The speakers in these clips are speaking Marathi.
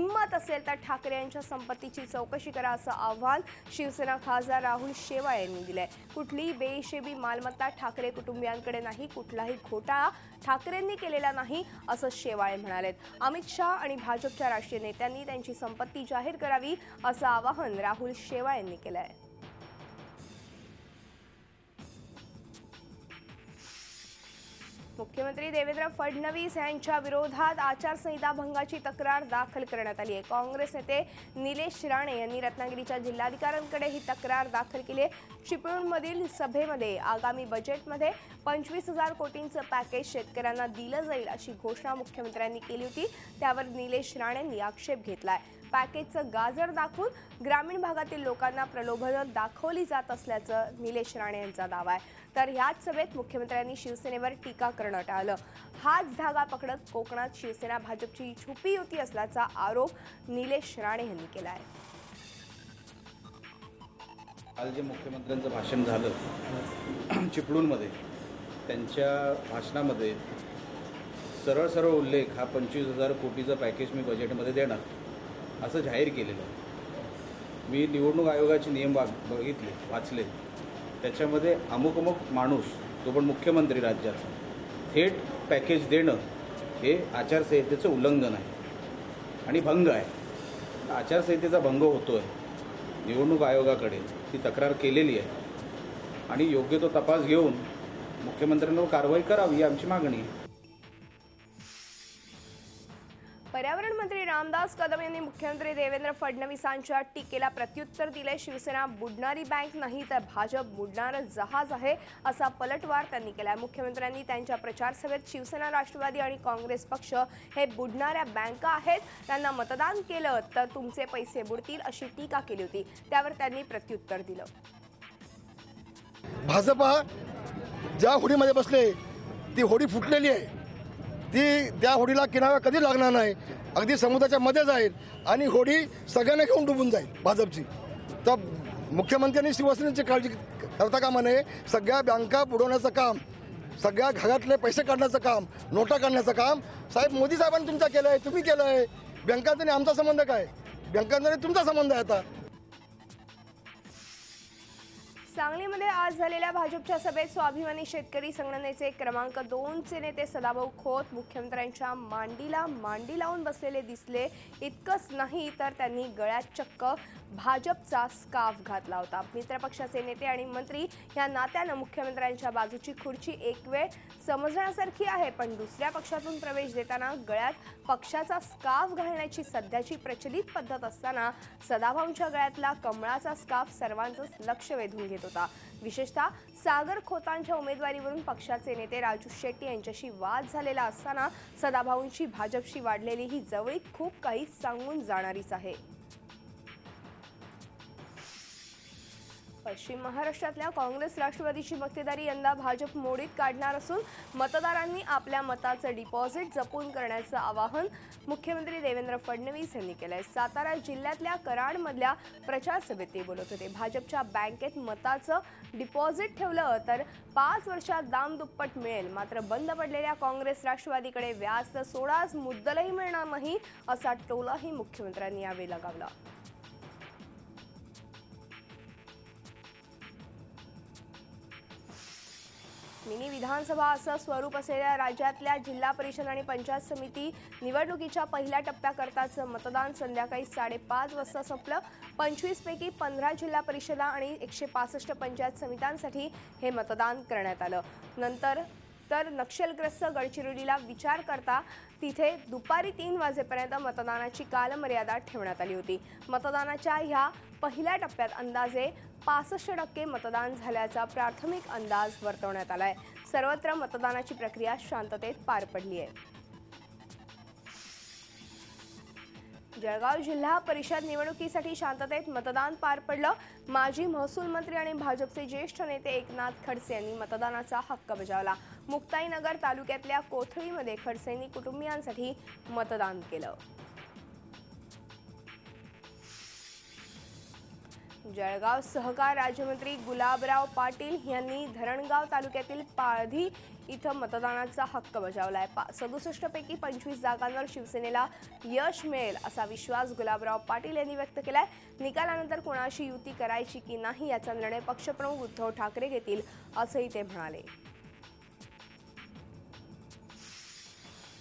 हिम्मत असेल तर ठाकरे यांच्या संपत्तीची चौकशी करा असं आव्हान शिवसेना खासदार राहुल शेवाळे यांनी दिलंय। कुठलीही बेहिशेबी मालमत्ता ठाकरे कुटुंबियांकडे नाही, कुठलाही घोटाळा ठाकरेंनी केलेला नाही असं शेवाळे म्हणालेत। अमित शहा आणि भाजपच्या राष्ट्रीय नेत्यांनी त्यांची संपत्ती जाहीर करावी असं आवाहन राहुल शेवाळे यांनी केलंय। मुख्यमंत्री देवेंद्र फडणवीस यांच्या विरोधात आचारसंहिता भंगाची तक्रार दाखल करण्यात आली आहे। काँग्रेस नेते निलेश राणे यांनी रत्नागिरीच्या जिल्हाधिकाऱ्यांकडे ही तक्रार दाखल केली आहे। चिपळूणमधील सभेमध्ये आगामी बजेटमध्ये 25,000 कोटींचं पॅकेज शेतकऱ्यांना दिलं जाईल अशी घोषणा मुख्यमंत्र्यांनी केली होती। त्यावर निलेश राणेंनी आक्षेप घेतलाय। पॅकेजचं गाजर दाखवून ग्रामीण भागातील लोकांना प्रलोभनं दाखवली जात असल्याचं निलेश राणे यांचा दावा आहे। तर ह्याच सभेत मुख्यमंत्र्यांनी शिवसेनेवर टीका करणं टाळलं। हाच धागा पकडत कोकणात शिवसेना भाजपची छुपी युती असल्याचा आरोप निलेश राणे यांनी केला आहे। काल जे मुख्यमंत्र्यांचं भाषण झालं चिपळूणमध्ये, त्यांच्या भाषणामध्ये सरळ उल्लेख हा 25,000 कोटीचा पॅकेज मी बजेटमध्ये देणार असं जाहीर केलेलं आहे। मी निवडणूक आयोगाचे नियम वाचले, त्याच्यामध्ये अमुक माणूस, तो पण मुख्यमंत्री राज्याचा, थेट पॅकेज देणं हे आचारसंहितेचं उल्लंघन आहे आणि भंग आहे। आचारसंहितेचा भंग होतो आहे। निवडणूक आयोगाकडे ती तक्रार केलेली आहे आणि योग्य तो तपास घेऊन मुख्यमंत्र्यांवर कारवाई करावी आमची मागणी आहे। पर्यावरण मंत्री रामदास कदम यांनी मुख्यमंत्री देवेंद्र फडणवीसांच्या टीकेला प्रत्युत्तर दिले। शिवसेना बुडणारी बँक नाही तर भाजप बुडणारं जहाज आहे असा पलटवार त्यांनी केलाय। मुख्यमंत्र्यांनी त्यांच्या प्रचार सभेत शिवसेना, राष्ट्रवादी आणि काँग्रेस पक्ष हे बुडणाऱ्या बँका आहेत, त्यांना मतदान केलं तर तुमचे पैसे बुडतील अशी टीका केली होती। त्यावर त्यांनी प्रत्युत्तर दिलं। भाजपा ज्या होडीमध्ये बसले ती होडी फुटलेली आहे, ती त्या होडीला किनारा कधी लागणार नाही, अगदी समुद्राच्या मध्ये जाईल आणि होडी सगळ्यांना घेऊन डुबून जाईल भाजपची। तर मुख्यमंत्र्यांनी शिवसेनेची काळजी करता कामा नये। सगळ्या बँका बुडवण्याचं काम, सगळ्या घरातले पैसे काढण्याचं काम, नोटा काढण्याचं काम साहेब मोदी साहेबांनी तुमचं केलं आहे, तुम्ही केलं आहे। बँकांचा आमचा संबंध काय? बँकांचा तुमचा संबंध आहे। आता सांगलीमध्ये आज झालेल्या भाजपच्या सभेत स्वाभिमानी शेतकरी संघटनेचे क्रमांक 2 चे नेते सदाभाऊ खोत मुख्यमंत्र्यांच्या मांडीला मांडी लावून बसलेले दिसले। इतकंच नाही तर त्यांनी गळ्यात चक्क भाजपचा स्कार्फ घातला होता। मित्रपक्षाचे नेते आणि मंत्री या नात्यानं मुख्यमंत्र्यांच्या बाजूची खुर्ची एक वेळ समजण्यासारखी आहे, पण दुसऱ्या पक्षातून प्रवेश देताना गळ्यात पक्षाचा स्कार्फ घालण्याची सध्याची प्रचलित पद्धत असताना सदाभाऊंच्या गळ्यातला कमळाचा स्कार्फ सर्वांचंच लक्ष वेधून घेत होता। विशेषतः सागर खोतांच्या उमेदवारीवरून पक्षाचे नेते राजू शेट्टी यांच्याशी वाद झालेला असताना सदाभाऊंची भाजपशी वाढलेली ही जवळीक खूप काही सांगून जाणारीच आहे। पश्चिम महाराष्ट्रातल्या काँग्रेस राष्ट्रवादीची मक्तेदारी यंदा भाजप मोडीत काढणार असून मतदारांनी आपल्या मताचं डिपॉझिट जपून करण्याचं आवाहन मुख्यमंत्री देवेंद्र फडणवीस यांनी केलंय। सातारा जिल्ह्यातल्या कराडमधल्या प्रचार सभेत ते बोलत होते। भाजपच्या बँकेत मताचं डिपॉझिट ठेवलं तर 5 वर्षात दाम दुप्पट मिळेल, मात्र बंद पडलेल्या काँग्रेस राष्ट्रवादीकडे व्याज तर सोडाच मुद्दलही मिळणार नाही असा टोलाही मुख्यमंत्र्यांनी यावेळी लगावला। मिनी विधानसभा असं स्वरूप असलेल्या राज्यातल्या जिल्हा परिषद आणि पंचायत समिती निवडणुकीच्या पहिल्या टप्प्याकरताचं मतदान संध्याकाळी 5:30 वाजता संपलं। 25 पैकी 15 जिल्हा परिषदा आणि 165 पंचायत समित्यांसाठी हे मतदान करण्यात आलं। नंतर तर नक्षलग्रस्त गडचिरोलीला विचार करता तिथे दुपारी 3 वाजेपर्यंत मतदानाची कालमर्यादा ठेवण्यात आली होती। मतदानाच्या ह्या पहिल्या टप्प्यात अंदाजे 65% मतदान झाल्याचा प्राथमिक अंदाज वर्तवण्यात आलाय। सर्वत्र मतदानाची प्रक्रिया शांततेत पार पडली आहे। जळगाव जिल्हा परिषद निवडणुकीसाठी शांततेत मतदान पार पडलं। माजी महसूल मंत्री आणि भाजपचे ज्येष्ठ नेते एकनाथ खडसे यांनी मतदानाचा हक्क बजावला। मुक्ताईनगर तालुक्यातल्या कोथळीमध्ये खडसेंनी कुटुंबियांसाठी मतदान केलं। जळगाव सहकार राज्यमंत्री गुलाबराव पाटील यांनी धरणगाव तालुक्यातील पाळधी इथं मतदानाचा हक्क बजावलाय। 67 पैकी 25 जागांवर शिवसेनेला यश मिळेल असा विश्वास गुलाबराव पाटील यांनी व्यक्त केलाय। निकालानंतर कोणाशी युती करायची की नाही याचा निर्णय पक्षप्रमुख उद्धव ठाकरे घेतील असंही ते म्हणाले।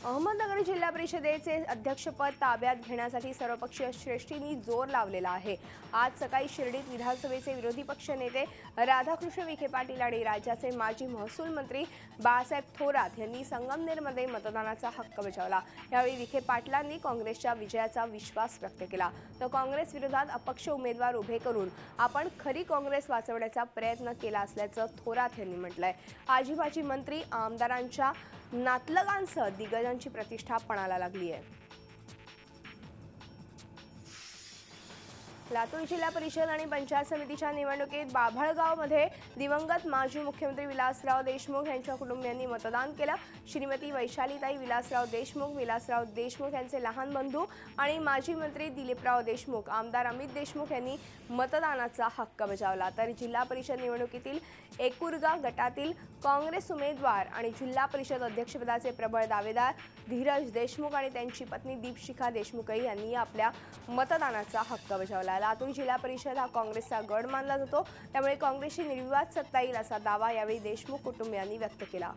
अहमदनगर जिल्हा परिषदेचे अध्यक्षपद ताब्यात घेण्यासाठी सर्वपक्षीय श्रेष्ठींनी जोर लावलेला आहे। आज सकाळी शिर्डीत विधानसभेचे विरोधी पक्ष नेते राधाकृष्ण विखे पाटील आणि राज्याचे माजी महसूल मंत्री बाळासाहेब थोरात यांनी संगमनेरमध्ये मतदानाचा हक्क बजावला। यावेळी विखे पाटलांनी काँग्रेसच्या विजयाचा विश्वास व्यक्त केला, तर काँग्रेस विरोधात अपक्ष उमेदवार उभे करून आपण खरी काँग्रेस वाचवण्याचा प्रयत्न केला असल्याचं थोरात यांनी म्हटलंय। आजीबाजी मंत्री आमदारांच्या नातलगांसह दिग्गजांची प्रतिष्ठा पणाला लागली आहे। लातूर जिल्हा परिषद आणि पंचायत समितीच्या निवडणुकीत बाभळगावमध्ये दिवंगत माजी मुख्यमंत्री विलासराव देशमुख यांच्या कुटुंबियांनी मतदान केलं। श्रीमती वैशालीताई विलासराव देशमुख यांचे लहान बंधू आणि माजी मंत्री दिलीपराव देशमुख, आमदार अमित देशमुख यांनी मतदानाचा हक्क बजावला। तर जिल्हा परिषद निवडणुकीतील एकुरगा गटातील काँग्रेस उमेदवार आणि जिल्हा परिषद अध्यक्षपदाचे प्रबळ दावेदार धीरज देशमुख आणि त्यांची पत्नी दीपशिखा देशमुख यांनी आपल्या मतदानाचा हक्क बजावला। लातूर जिल्हा परिषद हा काँग्रेसचा गड मानला जातो, त्यामुळे काँग्रेसची निर्विवाद सत्ता येईल असा दावा यावेळी देशमुख कुटुंबियांनी व्यक्त केला।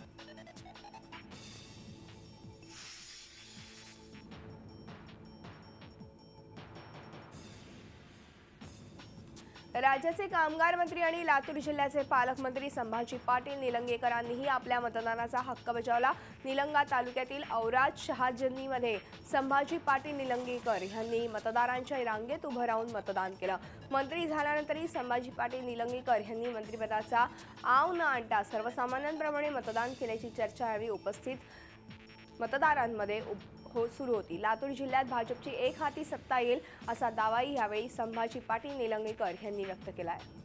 राज्याचे कामगार मंत्री आणि लातूर जिल्ह्याचे पालकमंत्री संभाजी पाटील निलंगेकरांनीही आपल्या मतदानाचा हक्क बजावला। निलंगा तालुक्यातील औराद शहाजनीमध्ये संभाजी पाटील निलंगेकर यांनी मतदारांच्या रांगेत उभं राहून मतदान केलं। मंत्री झाल्यानंतरही संभाजी पाटील निलंगेकर यांनी मंत्रिपदाचा आव न आणता सर्वसामान्यांप्रमाणे मतदान केल्याची चर्चा यावेळी उपस्थित मतदारांमध्ये सुरू होती। लातूर जिल्ह्यात भाजपची एक हाती सत्ता येईल असा दावाही यावेळी संभाजी पाटील निलंगेकर यांनी व्यक्त केला आहे।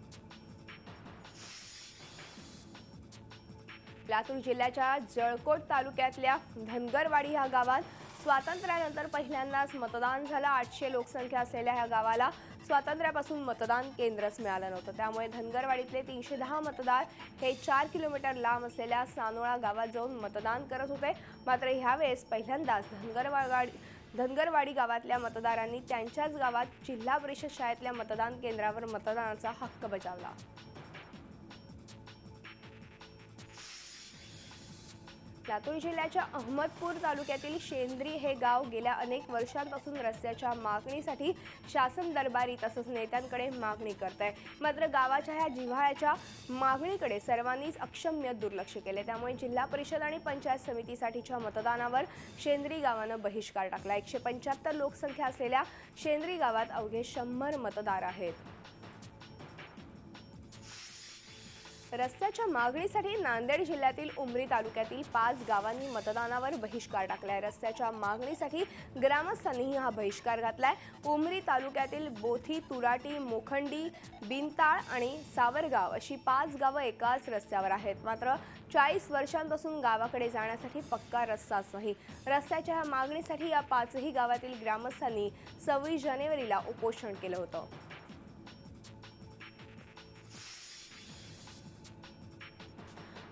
लातूर जिल्ह्याच्या जळकोट तालुक्यातल्या धनगरवाडी या गावात स्वातंत्र्यानंतर पहिल्यांदाच मतदान झालं। 800 लोकसंख्या असलेल्या या गावाला स्वातंत्र्यापासून मतदान केंद्रच मिळालं नव्हतं, त्यामुळे धनगरवाडीतले 310 मतदार हे 4 किलोमीटर लांब असलेल्या सानोळा गावात जाऊन मतदान करत होते। मात्र ह्यावेळेस पहिल्यांदाच धनगरवाडी गावातल्या मतदारांनी त्यांच्याच गावात जिल्हा परिषद शाळेतल्या मतदान केंद्रावर मतदानाचा हक्क बजावला। लातूर जिल्ह्याच्या अहमदपूर तालुक्यातील शेंद्री हे गाव गेल्या अनेक वर्षांपासून रस्त्याच्या मागणीसाठी शासन दरबारी तसंच नेत्यांकडे मागणी करत आहे। मात्र गावाच्या ह्या जिव्हाळ्याच्या मागणीकडे सर्वांनीच अक्षम्य दुर्लक्ष केले, त्यामुळे जिल्हा परिषद आणि पंचायत समितीसाठीच्या मतदानावर शेंद्री गावानं बहिष्कार टाकला। 175 लोकसंख्या असलेल्या शेंद्री गावात अवघे 100 मतदार आहेत। रस्त्याच्या मागणीसाठी नांदेड जिल्ह्यातील उमरी तालुक्यातील 5 गावांनी मतदानावर बहिष्कार टाकलाय। रस्त्याच्या मागणीसाठी ग्रामस्थांनीही हा बहिष्कार घातलाय। उमरी तालुक्यातील बोथी, तुराटी, मोखंडी, बिनताळ आणि सावरगाव अशी 5 गावं एकाच रस्त्यावर आहेत। मात्र 40 वर्षांपासून गावाकडे जाण्यासाठी पक्का रस्ताच नाही। रस्त्याच्या मागणीसाठी या 5ही गावातील ग्रामस्थांनी 26 जानेवारीला उपोषण केलं होतं।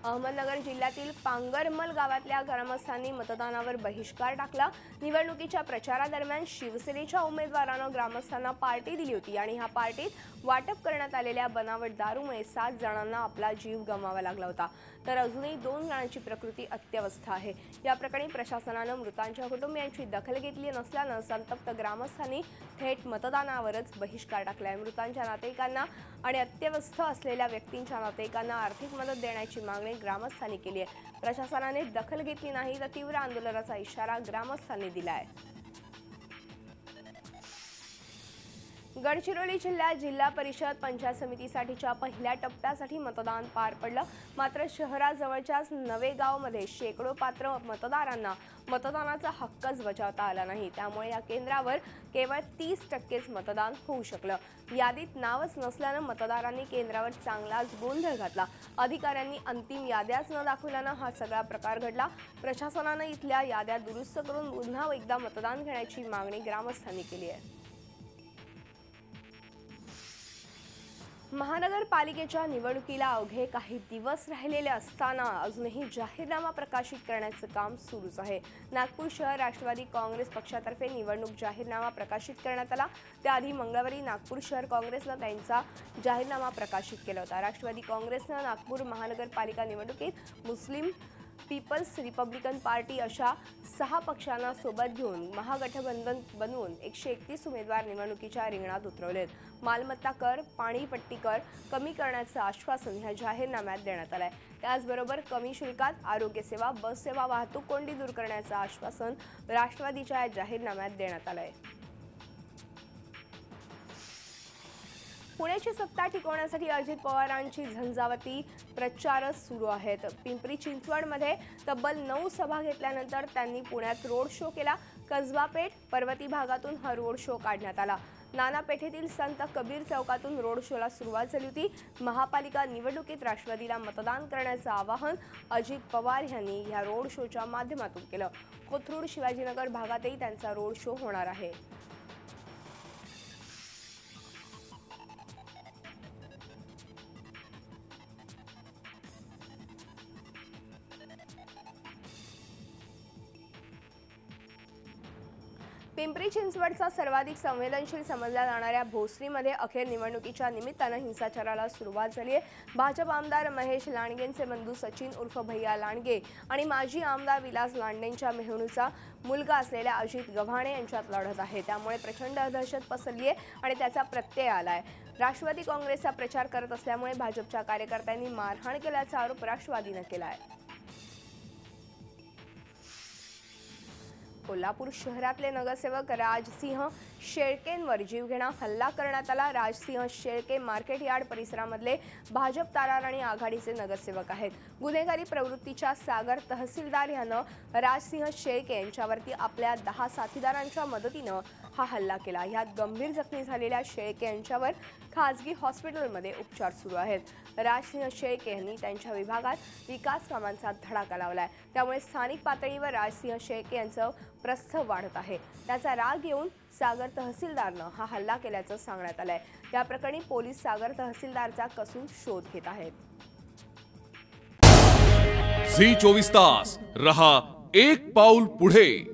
अहमदनगर जिल्ह्यातील पांगरमल गावातल्या ग्रामस्थांनी मतदानावर बहिष्कार टाकला। निवडणुकीच्या प्रचारादरम्यान शिवसेनेच्या उमेदवारानं ग्रामस्थांना पार्टी दिली होती आणि ह्या पार्टीत वाटप करण्यात आलेल्या बनावट दारूमुळे 7 जणांना आपला जीव गमवावा लागला होता, तर अजूनही 2 जणांची प्रकृती अत्यवस्थ आहे। या प्रकरणी प्रशासनानं मृतांच्या कुटुंबियांची दखल घेतली नसल्यानं संतप्त ग्रामस्थांनी थेट मतदानावरच बहिष्कार टाकलाय। मृतांच्या नातेवाईकांना आणि अत्यवस्थ असलेल्या व्यक्तींच्या नातेवाईकांना आर्थिक मदत देण्याची मागणी ग्रामस्थांनी केली आहे। प्रशासनाने दखल घेतली नाही तर तीव्र आंदोलनाचा इशारा ग्रामस्थांनी दिलाय। गडचिरोली जिल्ह्यात जिल्हा परिषद पंचायत समितीसाठीच्या पहिल्या टप्प्यासाठी मतदान पार पडलं। मात्र शहराजवळच्याच नवेगावमध्ये शेकडो पात्र मतदारांना मतदानाचा हक्कच बजावता आला नाही, त्यामुळे या केंद्रावर केवळ 30% मतदान होऊ शकलं। यादीत नावच नसल्यानं मतदारांनी केंद्रावर चांगलाच गोंधळ घातला। अधिकाऱ्यांनी अंतिम याद्याच न दाखवल्यानं हा सगळा प्रकार घडला। प्रशासनानं इथल्या याद्या दुरुस्त करून पुन्हा एकदा मतदान घेण्याची मागणी ग्रामस्थांनी केली आहे। महानगरपालिकेच्या निवडणुकीला अवघे काही दिवस राहिलेले असताना अजूनही जाहीरनामा प्रकाशित करण्याचं काम सुरूच आहे। नागपूर शहर राष्ट्रवादी काँग्रेस पक्षातर्फे निवडणूक जाहीरनामा प्रकाशित करण्यात आला। त्याआधी मंगळवारी नागपूर शहर काँग्रेसनं त्यांचा जाहीरनामा प्रकाशित केला होता। राष्ट्रवादी काँग्रेसनं नागपूर महानगरपालिका निवडणुकीत मुस्लिम पीपल्स रिपब्लिकन पार्टी अशा 6 पक्षांना सोबत घेऊन महागठबंधन बनवून 131 उमेदवार निवडणुकीच्या रिंगणात उतरवलेत। मालमत्ता कर, पाणीपट्टी कर कमी करण्याचं आश्वासन ह्या जाहीरनाम्यात देण्यात आलंय। त्याचबरोबर कमी शुल्कात आरोग्य सेवा, बस सेवा, वाहतूक कोंडी दूर करण्याचं आश्वासन राष्ट्रवादीच्या या जाहीरनाम्यात देण्यात आलंय। पुण्याची सत्ता टिकवण्यासाठी अजित पवारांची झंझावती प्रचार सुरू आहेत। पिंपरी चिंचवडमध्ये तब्बल 9 सभा घेतल्यानंतर त्यांनी पुण्यात रोड शो केला। कसबा पेठ, पर्वती भागातून हा रोड शो काढण्यात आला। नाना पेठेतील संत कबीर चौकातून रोड शोला सुरुवात झाली होती। महापालिका निवडणुकीत राष्ट्रवादीला मतदान करण्याचं आवाहन अजित पवार यांनी या रोड शोच्या माध्यमातून केलं। कोथरूड, शिवाजीनगर भागातही त्यांचा रोड शो होणार आहे। पिंपरी चिंचवडचा सर्वाधिक संवेदनशील समजल्या जाणाऱ्या भोसरीमध्ये अखेर निवडणुकीच्या निमित्तानं हिंसाचाराला सुरुवात झाली आहे। भाजप आमदार महेश लांडगेंचे बंधू सचिन उर्फ भैया लांडगे आणि माजी आमदार विलास लांडेंच्या मेहुणीचा मुलगा असलेल्या अजित गव्हाणे यांच्यात लढत आहे। त्यामुळे प्रचंड दहशत पसरली आहे आणि त्याचा प्रत्यय आलाय। राष्ट्रवादी काँग्रेसचा प्रचार करत असल्यामुळे भाजपच्या कार्यकर्त्यांनी मारहाण केल्याचा आरोप राष्ट्रवादीनं केला आहे। कोल्हापूर शहरातले नगरसेवक राजसिंह शेळकेंवर जीवघेणा हल्ला करण्यात आला। राजसिंह शेळके मार्केट यार्ड परिसरामधले भाजप ताराराणी आघाडीचे नगरसेवक आहेत। गुन्हेगारी प्रवृत्तीच्या सागर तहसीलदार यानं राजसिंह शेळके यांच्यावरती आपल्या 10 साथीदारांच्या मदतीनं हा हल्ला केला। यात गंभीर जखमी झालेल्या शेळके यांच्यावर खासगी हॉस्पिटलमध्ये उपचार सुरू आहेत। राजसिंह शेळके यांनी त्यांच्या विभागात विकास कामांचा धडाका लावलाय। त्यामुळे स्थानिक पातळीवर राजसिंह शेळके यांचं प्रस्थ वाढत आहे। त्याचा राग येऊन सागर तहसीलदारनं हा हल्ला केल्याचं सांगण्यात आलंय। या प्रकरणी पोलीस सागर तहसीलदारचा कसून शोध घेत आहेत। झी 24 तास रहा एक पाऊल पुढे।